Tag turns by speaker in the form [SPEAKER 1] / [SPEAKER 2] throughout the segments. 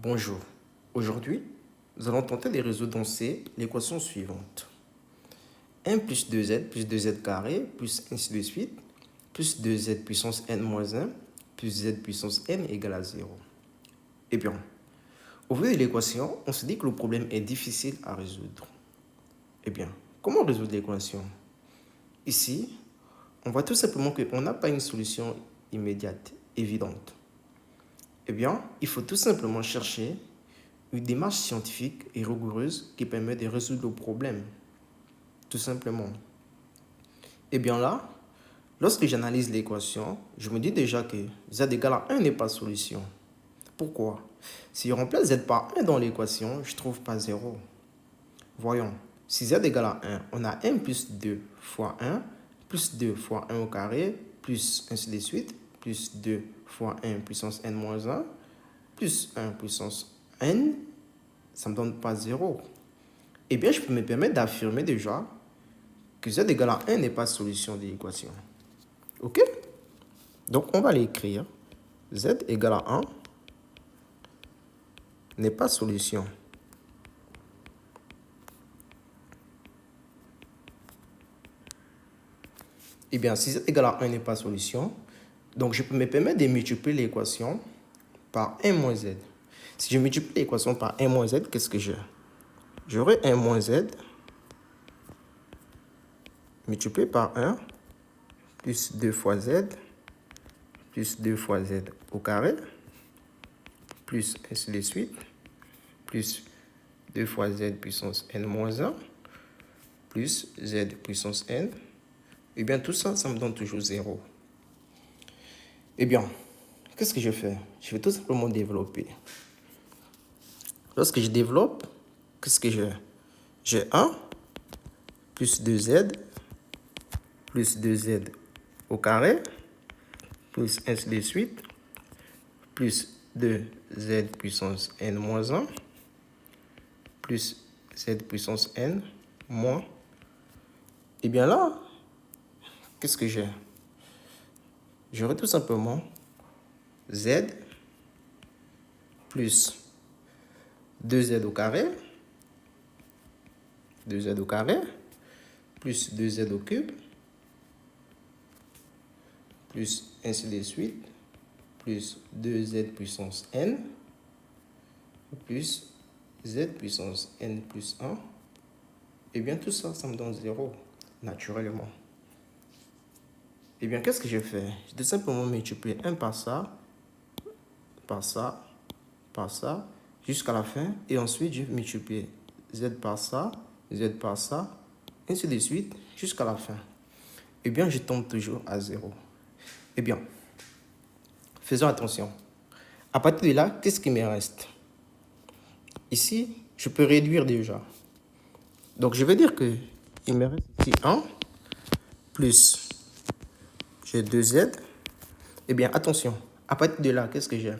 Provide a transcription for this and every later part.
[SPEAKER 1] Bonjour. Aujourd'hui, nous allons tenter de résoudre l'équation suivante. 1 plus 2z plus 2z carré plus ainsi de suite plus 2z puissance n moins 1 plus z puissance n égale à 0. Eh bien, au vu de l'équation, on se dit que le problème est difficile à résoudre. Eh bien, comment résoudre l'équation? Ici, on voit tout simplement qu'on n'a pas une solution immédiate, évidente. Eh bien, il faut tout simplement chercher une démarche scientifique et rigoureuse qui permet de résoudre le problème. Tout simplement. Eh bien là, lorsque j'analyse l'équation, je me dis déjà que z égale à 1 n'est pas solution. Pourquoi? Si je remplace z par 1 dans l'équation, je ne trouve pas 0. Voyons, si z égale à 1, on a 1 plus 2 fois 1, plus 2 fois 1 au carré, plus ainsi de suite, plus 2 fois 1 puissance n moins 1, plus 1 puissance n, ça ne me donne pas 0. Eh bien, je peux me permettre d'affirmer déjà que z égale à 1 n'est pas solution de l'équation. OK? Donc, on va l'écrire. Z égale à 1 n'est pas solution. Eh bien, si z égale à 1 n'est pas solution, donc je peux me permettre de multiplier l'équation par 1 moins z. Si je multiplie l'équation par 1 moins z, qu'est-ce que j'ai? J'aurai 1 moins z multiplié par 1 plus 2 fois z plus 2 fois z au carré plus ainsi de suite plus 2 fois z puissance n moins 1 plus z puissance n. Eh bien, tout ça, ça me donne toujours 0. Eh bien, qu'est-ce que je fais? Je vais tout simplement développer. Lorsque je développe, qu'est-ce que j'ai? J'ai 1 plus 2z plus 2z au carré plus ainsi de suite plus 2z puissance n moins 1 plus z puissance n moins. Et bien là, qu'est-ce que j'ai? J'aurai tout simplement z plus 2z au carré, 2z au carré, plus 2z au cube, plus ainsi de suite, plus 2z puissance n, plus z puissance n plus 1. Et bien tout ça, ça me donne 0, naturellement. Et bien qu'est-ce que je fais? Je vais simplement multiplier 1 par ça, par ça, par ça, jusqu'à la fin. Et ensuite, je vais multiplier z par ça, ainsi de suite, jusqu'à la fin. Eh bien, je tombe toujours à 0. Eh bien, faisons attention. À partir de là, qu'est-ce qui me reste? Ici, je peux réduire déjà. Donc, je vais dire que il me reste ici 1 plus j'ai 2z. Eh bien, attention. À partir de là, qu'est-ce que j'ai?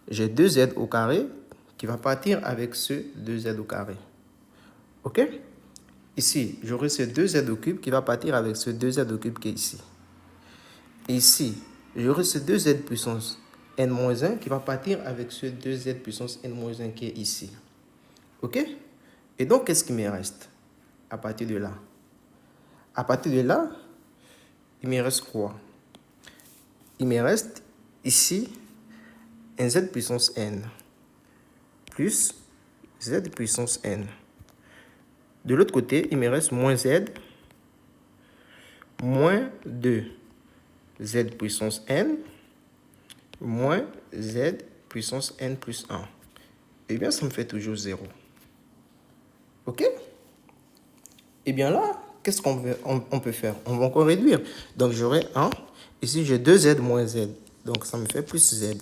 [SPEAKER 1] J'ai 2z au carré qui va partir avec ce 2z au carré. OK? Ici, j'aurai ce 2z au cube qui va partir avec ce 2z au cube qui est ici. Et ici, j'aurai ce 2z puissance n-1 qui va partir avec ce 2z puissance n-1 qui est ici. OK? Et donc, qu'est-ce qui me reste à partir de là? À partir de là, il me reste quoi? Il me reste ici un z puissance n plus z puissance n. De l'autre côté, il me reste moins z moins 2 z puissance n moins z puissance n plus 1. Eh bien, ça me fait toujours 0. OK? Eh bien là, qu'est-ce qu'on peut faire? On va encore réduire. Donc, j'aurai 1. Ici, j'ai 2z moins z. Donc, ça me fait plus z.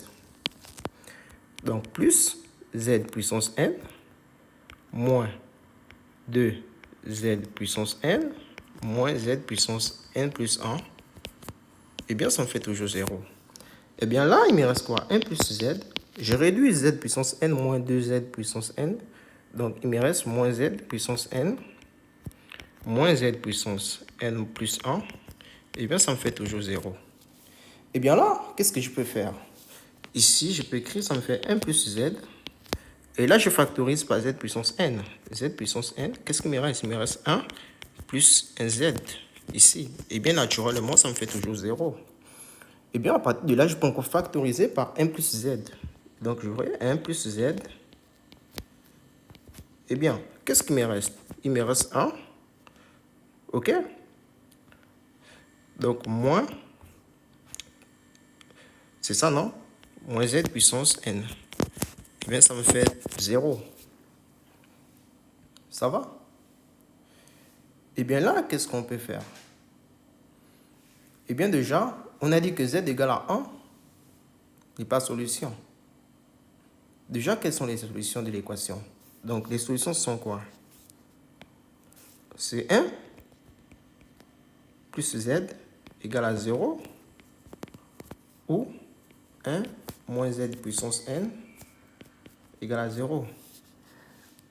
[SPEAKER 1] Donc, plus z puissance n moins 2z puissance n moins z puissance n plus 1. Eh bien, ça me fait toujours 0. Eh bien là, il me reste quoi? 1 plus z. Je réduis z puissance n moins 2z puissance n. Donc, il me reste moins z puissance n moins z puissance n plus 1. Eh bien, ça me fait toujours 0. Eh bien là, qu'est-ce que je peux faire? Ici, je peux écrire, ça me fait 1 plus z Et là, je factorise par z puissance n. Z puissance n, qu'est-ce qu'il me reste? Il me reste 1 plus un z ici. Et bien, naturellement, ça me fait toujours 0. Et bien, à partir de là, je peux encore factoriser par 1 plus z. Donc, je vois 1 plus z. Eh bien, qu'est-ce qu'il me reste? Il me reste 1. OK? Donc, moins, c'est ça, non? Moins z puissance n. Eh bien, ça me fait 0. Ça va? Eh bien, là, qu'est-ce qu'on peut faire? Eh bien, déjà, on a dit que z égale à 1 n'est pas solution. Déjà, quelles sont les solutions de l'équation? Donc, les solutions sont quoi? C'est 1 plus z égale à 0 ou 1 moins z puissance n égale à 0.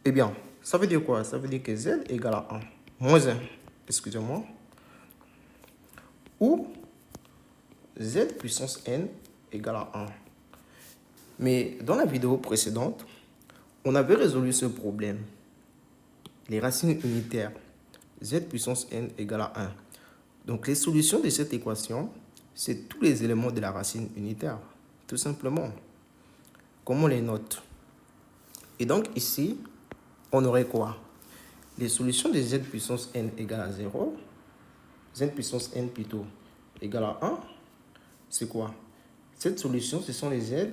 [SPEAKER 1] Eh bien, ça veut dire quoi? Ça veut dire que z égale à 1. Moins 1, excusez-moi. Ou z puissance n égale à 1. Mais dans la vidéo précédente, on avait résolu ce problème. Les racines unitaires, z puissance n égale à 1. Donc, les solutions de cette équation, c'est tous les éléments de la racine unitaire, tout simplement. Comment on les note? Et donc, ici, on aurait quoi? Les solutions de z puissance n égale à 0, z puissance n plutôt égale à 1, c'est quoi? Cette solution, ce sont les z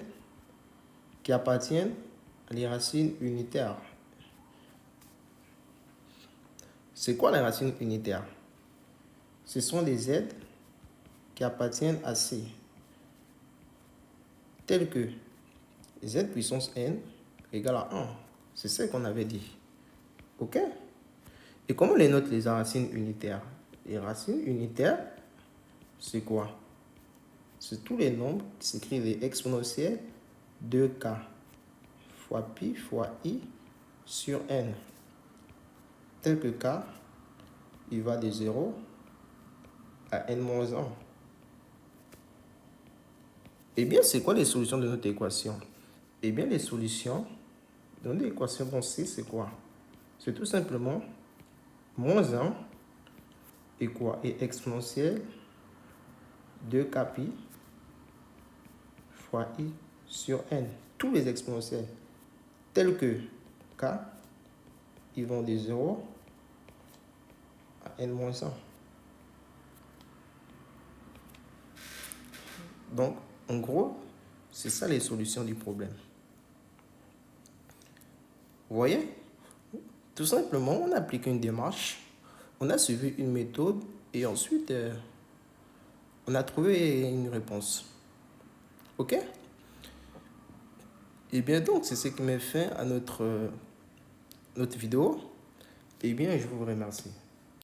[SPEAKER 1] qui appartiennent à les racines unitaires. C'est quoi les racines unitaires? Ce sont des z qui appartiennent à C, tels que z puissance n égale à 1. C'est ce qu'on avait dit. OK? Et comment les note les racines unitaires? Les racines unitaires, c'est quoi? C'est tous les nombres qui s'écrivent exponentiels de k fois pi fois i sur n. Tel que k, il va de 0 à n-1. Eh bien, c'est quoi les solutions de notre équation? Eh bien, les solutions de notre équation vont C, c'est quoi? C'est tout simplement moins 1 et quoi? Et exponentielle de k pi fois i sur n. Tous les exponentiels tels que k, ils vont de 0 à n-1. Donc, en gros, c'est ça les solutions du problème. Vous voyez? Tout simplement, on a appliqué une démarche, on a suivi une méthode et ensuite, on a trouvé une réponse. OK? Et bien donc, c'est ce qui met fin à notre vidéo. Et bien, je vous remercie.